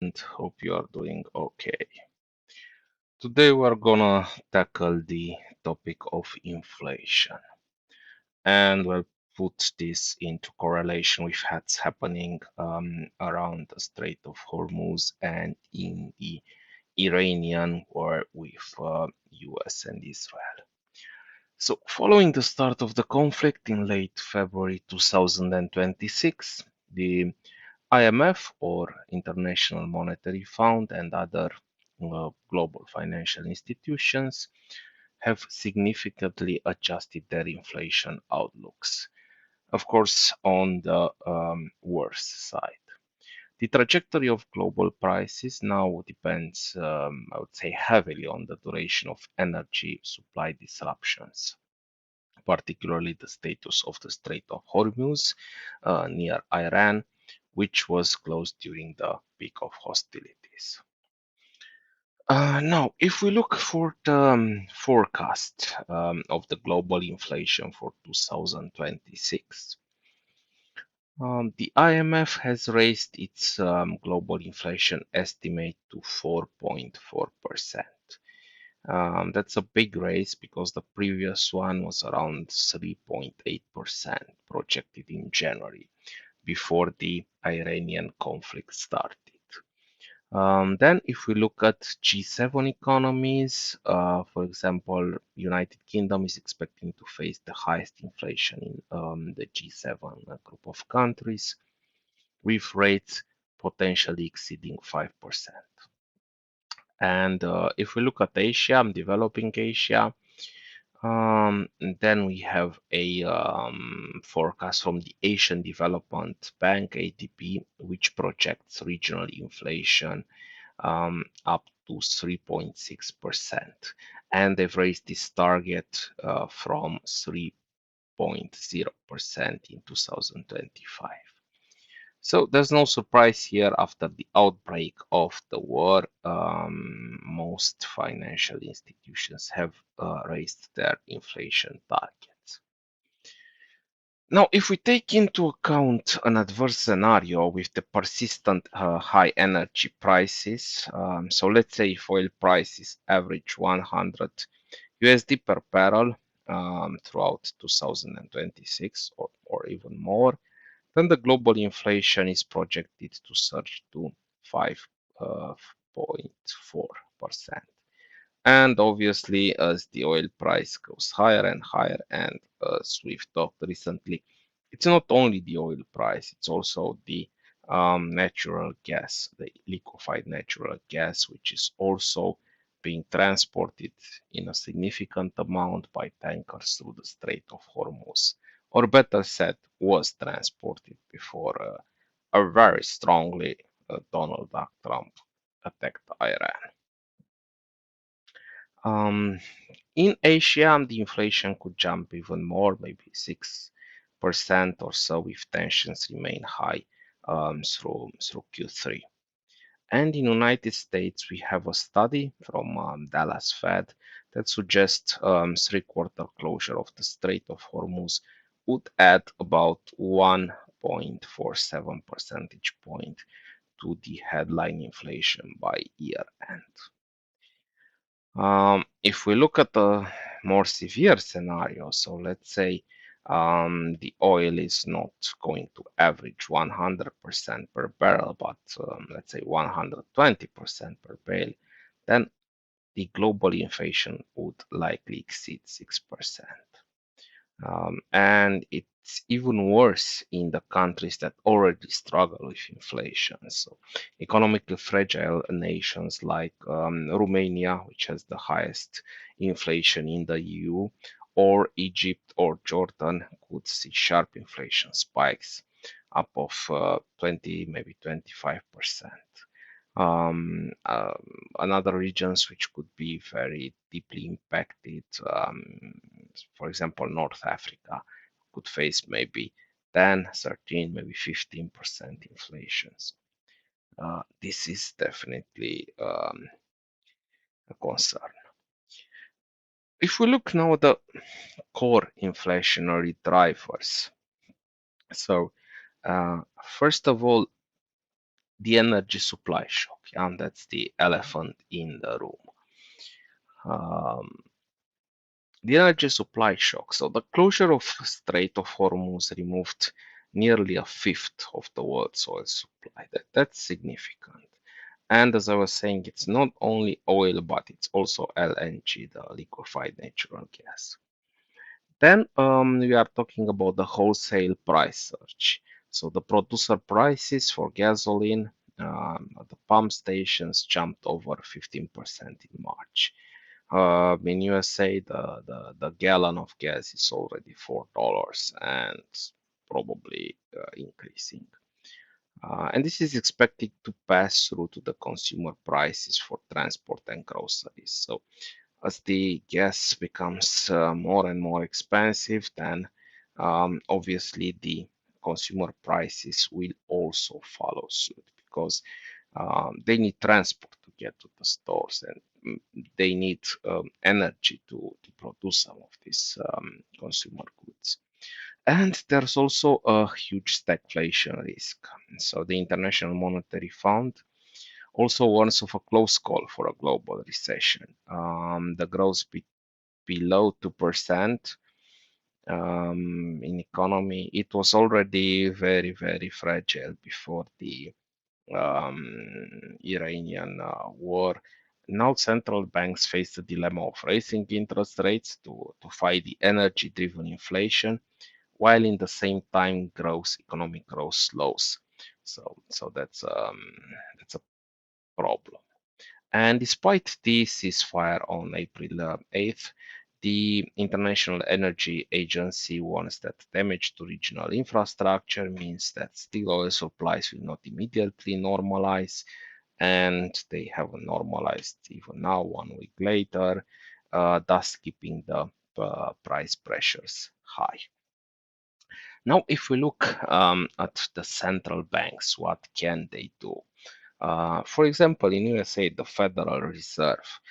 and hope you are doing okay. Today we're gonna tackle the topic of inflation and we'll put this into correlation with what's happening around the Strait of Hormuz and in the Iranian war with US and Israel. So, following the start of the conflict in late February 2026, the IMF or International Monetary Fund and other global financial institutions have significantly adjusted their inflation outlooks. Of course, on the worst side. The trajectory of global prices now depends, I would say, heavily on the duration of energy supply disruptions, particularly the status of the Strait of Hormuz near Iran, which was closed during the peak of hostilities. Now, if we look for the forecast of the global inflation for 2026, the IMF has raised its global inflation estimate to 4.4%. That's a big raise because the previous one was around 3.8% projected in January before the Iranian conflict started. Then, if we look at G7 economies, for example, United Kingdom is expecting to face the highest inflation in the G7 group of countries, with rates potentially exceeding 5%. And if we look at Asia, developing Asia, then we have a forecast from the Asian Development Bank (ADB), which projects regional inflation up to 3.6%, and they've raised this target from 3.0% in 2025. So there's no surprise here after the outbreak of the war, most financial institutions have raised their inflation targets. Now, if we take into account an adverse scenario with the persistent high energy prices, so let's say if oil prices average 100 USD per barrel throughout 2026 or even more, then the global inflation is projected to surge to 5.4%. And obviously, as the oil price goes higher and higher, and as we've talked recently, it's not only the oil price, it's also the natural gas, the liquefied natural gas, which is also being transported in a significant amount by tankers through the Strait of Hormuz, or better said, was transported before a very strongly Donald Duck Trump attacked Iran. Um, in Asia, the inflation could jump even more, maybe 6% or so, if tensions remain high through Q3. And in United States, we have a study from Dallas Fed that suggests three-quarter closure of the Strait of Hormuz would add about 1.47 percentage point to the headline inflation by year end. If we look at a more severe scenario, so let's say the oil is not going to average 100% per barrel, but let's say 120% per barrel, then the global inflation would likely exceed 6%. And it's even worse in the countries that already struggle with inflation. So, economically fragile nations like Romania, which has the highest inflation in the EU, or Egypt or Jordan could see sharp inflation spikes up of 20, maybe 25%. Another regions which could be very deeply impacted, for example, North Africa could face maybe 10, 13, maybe 15% inflation. So, this is definitely a concern. If we look now at the core inflationary drivers, so first of all, the energy supply shock, and that's the elephant in the room. Um, the energy supply shock. So the closure of Strait of Hormuz removed nearly a fifth of the world's oil supply. That's significant. And as I was saying, it's not only oil, but it's also LNG, the liquefied natural gas. Then we are talking about the wholesale price surge. So the producer prices for gasoline at the pump stations jumped over 15% in March. In USA, the gallon of gas is already $4 and probably increasing. And this is expected to pass through to the consumer prices for transport and groceries. So as the gas becomes more and more expensive, then obviously the consumer prices will also follow suit because they need transport to get to the stores and they need energy to produce some of these consumer goods. And there's also a huge stagflation risk. So the International Monetary Fund also warns of a close call for a global recession. The growth below 2% in economy, it was already very, very fragile before the Iranian war. Now central banks face the dilemma of raising interest rates to fight the energy-driven inflation, while in the same time economic growth slows. So that's a problem. And despite the ceasefire on April 8th, the International Energy Agency warns that damage to regional infrastructure means that still oil supplies will not immediately normalize, and they haven't normalized even now, 1 week later, thus keeping the price pressures high. Now, if we look at the central banks, what can they do? For example, in USA, the Federal Reserve,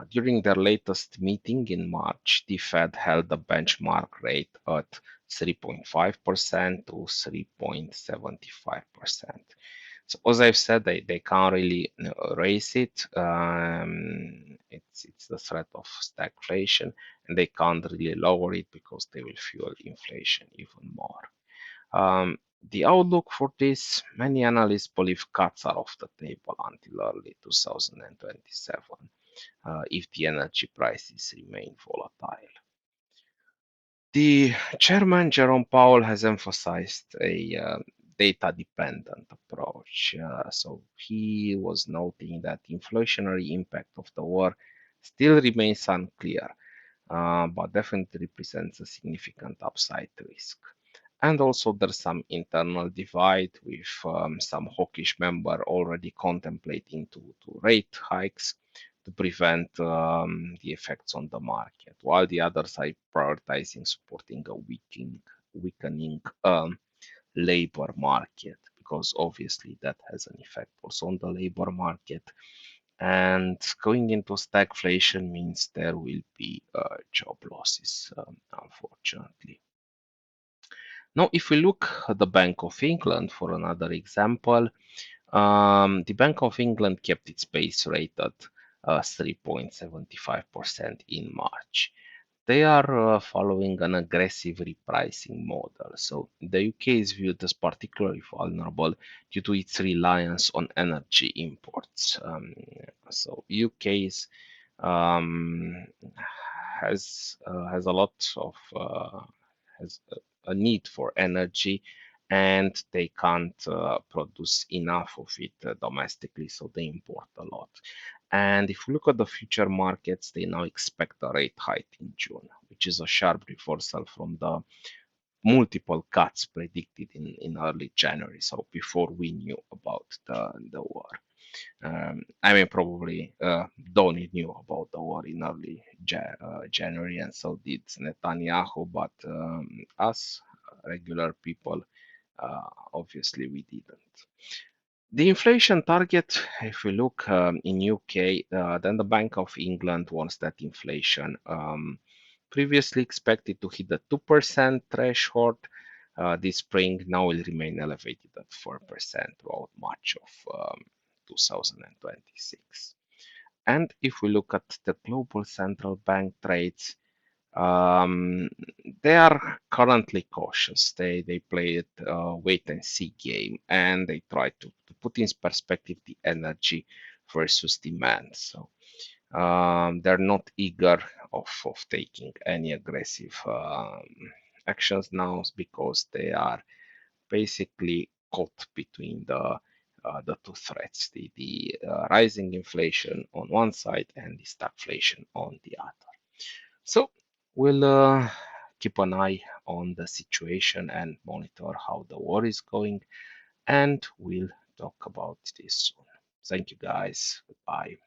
during their latest meeting in March, the Fed held the benchmark rate at 3.5% to 3.75%. So as I've said, they can't really raise it. It's the threat of stagflation, and they can't really lower it because they will fuel inflation even more. The outlook for this, many analysts believe cuts are off the table until early 2027 if the energy prices remain volatile. The chairman, Jerome Powell, has emphasized a data dependent approach. So he was noting that the inflationary impact of the war still remains unclear, but definitely represents a significant upside risk. And also, there's some internal divide with some hawkish member already contemplating to rate hikes to prevent the effects on the market, while the others are prioritizing supporting a weakening labor market, because obviously that has an effect also on the labor market. And going into stagflation means there will be job losses, unfortunately. Now, if we look at the Bank of England for another example, the Bank of England kept its base rate at 3.75% in March. They are following an aggressive repricing model. So the UK is viewed as particularly vulnerable due to its reliance on energy imports. So UK's um, has a lot of has a need for energy, and they can't produce enough of it domestically, so they import a lot. And if we look at the future markets, they now expect a rate hike in June, which is a sharp reversal from the multiple cuts predicted in early January, so before we knew about the war. I mean, probably Donny knew about the war in early January, and so did Netanyahu, but us regular people, obviously, we didn't. The inflation target, if we look in UK, then the Bank of England wants that inflation previously expected to hit the 2% threshold. this spring now will remain elevated at 4% throughout much of 2026. And if we look at the global central bank trades, um, they are currently cautious. They play it wait and see game, and they try to put in perspective the energy versus demand. So they're not eager of taking any aggressive actions now because they are basically caught between the two threats, the rising inflation on one side and the stagflation on the other. So we'll keep an eye on the situation and monitor how the war is going, and we'll talk about this soon. Thank you guys. Goodbye.